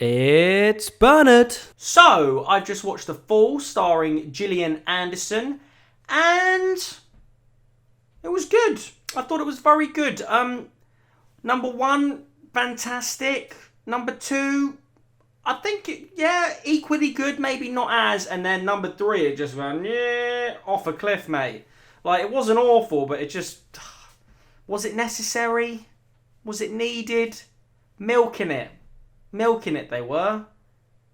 It's Bernard. So, I just watched The Fall starring Gillian Anderson and it was good. I thought it was very good. Number one, fantastic. Number two, I think, equally good, maybe not as. And then number three, it just went, off a cliff, mate. Like, it wasn't awful, but it just, was it necessary? Was it needed? Milking it they were.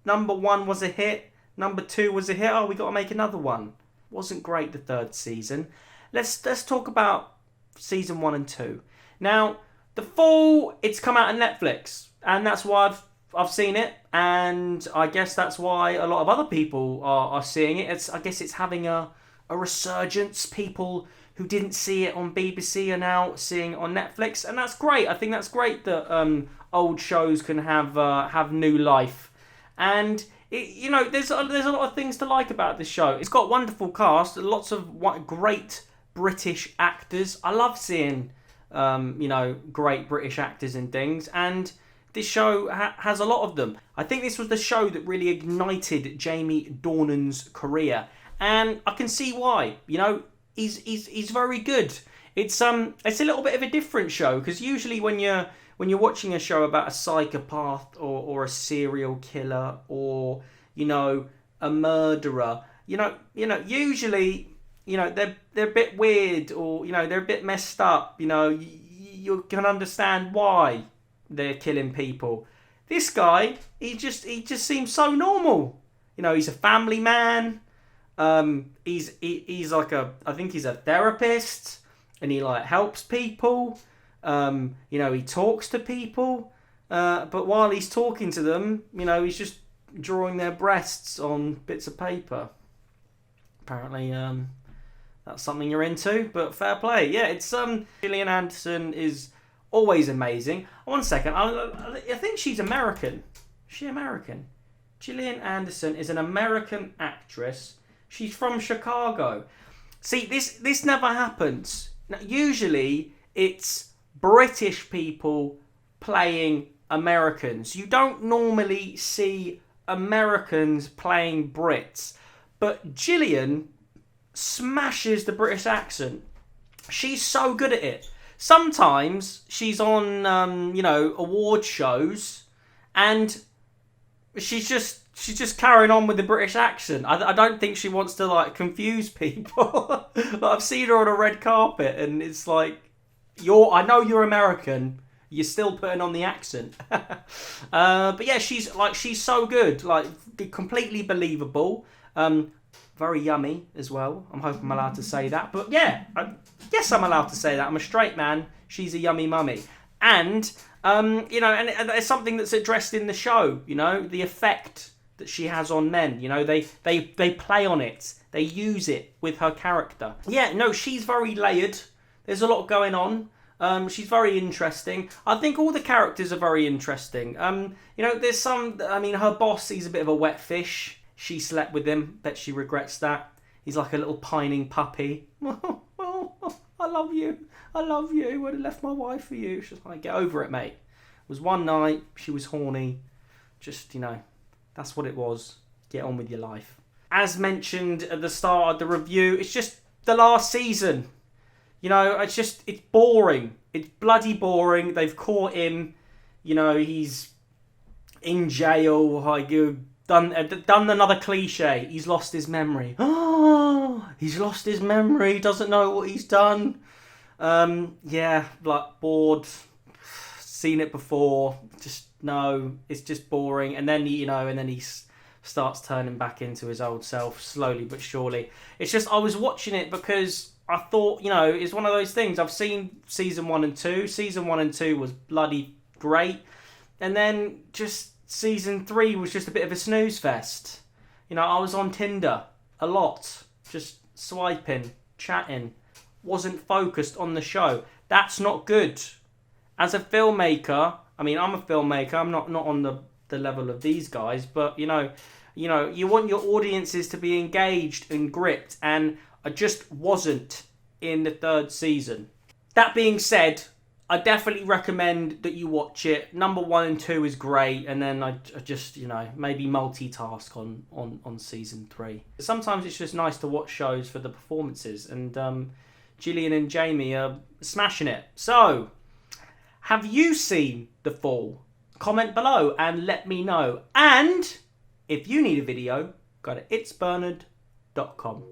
Number one was a hit. Number two was a hit. Oh, we got to make another one. Wasn't great the third season. Let's talk about season 1 and 2. Now, The Fall, it's come out on Netflix, and that's why I've seen it, and I guess that's why a lot of other people are seeing it. I guess it's having a resurgence. People who didn't see it on BBC are now seeing it on Netflix, and that's great. I think that's great that old shows can have new life, and there's a lot of things to like about this show. It's got a wonderful cast, lots of great British actors. I love seeing great British actors in things, and this show has a lot of them. I think this was the show that really ignited Jamie Dornan's career, and I can see why. He's very good. It's a little bit of a different show, because usually when you're watching a show about a psychopath or a serial killer or a murderer, usually they're a bit weird, or they're a bit messed up. You can understand why they're killing people. This guy, he just seems so normal. He's a family man. He's like I think he's a therapist, and he helps people. He talks to people, but while he's talking to them, he's just drawing their breasts on bits of paper. Apparently, that's something you're into, but fair play. Yeah, it's Gillian Anderson is always amazing. One second, I think she's American. Is she American? Gillian Anderson is an American actress. She's from Chicago. See, this never happens. Now, usually, it's British people playing Americans. You don't normally see Americans playing Brits. But Gillian smashes the British accent. She's so good at it. Sometimes she's on, award shows, and she's just carrying on with the British accent. I don't think she wants to confuse people. I've seen her on a red carpet, and it's like, I know you're American. You're still putting on the accent. But yeah, she's so good, completely believable. Very yummy as well. I hope I'm allowed to say that. But yeah, yes, I'm allowed to say that. I'm a straight man. She's a yummy mummy. And, and it's something that's addressed in the show, the effect that she has on men. They play on it. They use it with her character. Yeah, no, she's very layered. There's a lot going on. She's very interesting. I think all the characters are very interesting. There's her boss, he's a bit of a wet fish. She slept with him. Bet she regrets that. He's like a little pining puppy. I love you. I love you. I'd have left my wife for you. She's like, get over it, mate. It was one night. She was horny. Just, that's what it was. Get on with your life. As mentioned at the start of the review, it's just the last season. It's boring. It's bloody boring. They've caught him. He's in jail. Done another cliche. He's lost his memory. Oh, he's lost his memory. Doesn't know what he's done. Bored. Seen it before. It's just boring. And then he starts turning back into his old self slowly but surely. It's just, I was watching it because I thought, it's one of those things. I've seen season 1 and 2. Season 1 and 2 was bloody great. And then just season 3 was just a bit of a snooze fest. I was on Tinder a lot. Just swiping, chatting. Wasn't focused on the show. That's not good. As a filmmaker, I'm a filmmaker. I'm not on the level of these guys. But, you want your audiences to be engaged and gripped. And I just wasn't in the third season. That being said, I definitely recommend that you watch it. Number 1 and 2 is great, and then I just, you know, maybe multitask on season 3. Sometimes it's just nice to watch shows for the performances, and Gillian and Jamie are smashing it. So, have you seen The Fall? Comment below and let me know. And if you need a video, go to itsbernard.com.